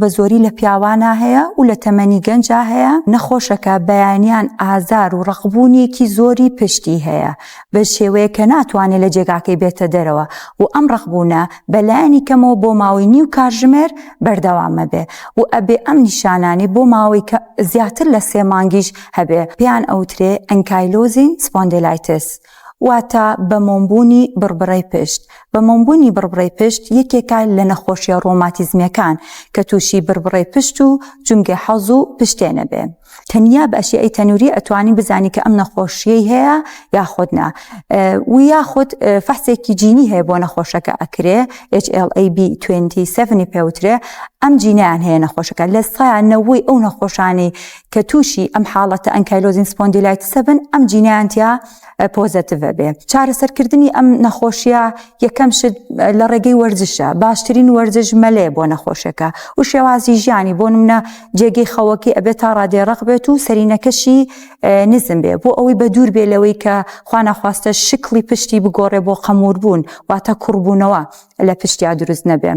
بە زۆری لە پیاوانە هەیە و لە تەمەنی گەنجا هەیە. نەخۆشەکە بەیانیان ئازار و ڕەخبوونیەکی زۆری پشتی هەیە بە شێوەیە کە ناتوانێت لە جێگاکەی بێتە دەرەوە و ئەم ڕەخبوونە بەلایانی کەمەوە بۆ ماوەی نیو کاتژمێر بەردەوامە بێ و ئەبێ ئەم نیشانانی بۆ ماوەی زیاتر لە 3 مانگیش هەبێ. پێیان ئەوترێ ئەنکایلۆزین سپۆندیلایتس، واتە بەمۆمبوونی بربڕەی پشت. بەمۆمبوونی بربڕەی پشت یەکێکە لە نەخۆشیە ڕۆماتیزمیەکان کە تووشی بربڕەی پشت و جونگە حەز و پشتێنە بێ. تەنیا بە ئەشیای تەنووری ئەتوانی بزانی کە ئەم نەخۆشیەی هەیە یاخود نا، و یاخود فەحسێکی جینی هەیە بۆ نەخۆشەکە ئەکرێ HLA-B27 پێوترێ. ئەم جینیان هەیە نەخۆشەکە لە 90% ئەو نەخۆشانی کە تووشی ئەم حاڵەتە ئەنکایلۆزین سپۆندیلایتسە بن ئەم جینیانتیا پۆزتیڤە بێ. چارەسەرکردنی ئەم نەخۆشیە یەکەم شت لە ڕێگەی وەرزشە. باشترین وەرزش مەلێ بۆ نەخۆشەکە و شێوازی ژیانی، بۆ نمونە جێگەی خەوەکی ئەبێ تا ڕادێڕق بێت و سەرینەکەشی نزم بێ بۆ ئەوەی بە دوور بێ لەوەی کە خوا نەخواستە شکلی پشتی بگۆڕێ بۆ خەموربوون، واتە کوڕبوونەوە لە پشتیا دروست نەبێ.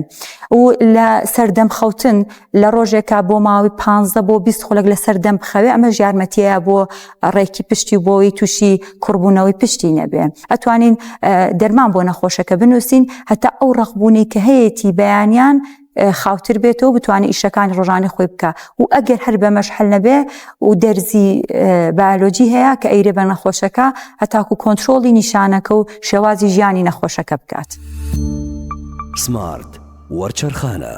و لە سەردەم خەوتن لە ڕۆژێکە بۆ ماوەی 15 بۆ 20 خولەک لە سەردەم بخەوێ، ئەمە یارمەتیە بۆ ڕێکی پشتی بۆەوەی تووشی کوڕبوونەوەی پشتی نەبێ. ئەتوانین دەرمان بۆ نەخۆشەکە بنووسین هەتا ئەو ڕەخبوونی کە هەیەی بەیانیان خاوتر بێتەوە بتوانێت ئیشەکانی ڕۆژانەی خۆی بکە. و ئەگەر هەر بەمەش هەل نەبێ و دەرزی بایۆلۆجی هەیە کە ئەیرێ بە نەخۆشەکە هەتاکو کۆنترۆڵی نیشانەکە و شێوازی ژیانی نەخۆشەکە بکات. سمارت وەرچەرخانە.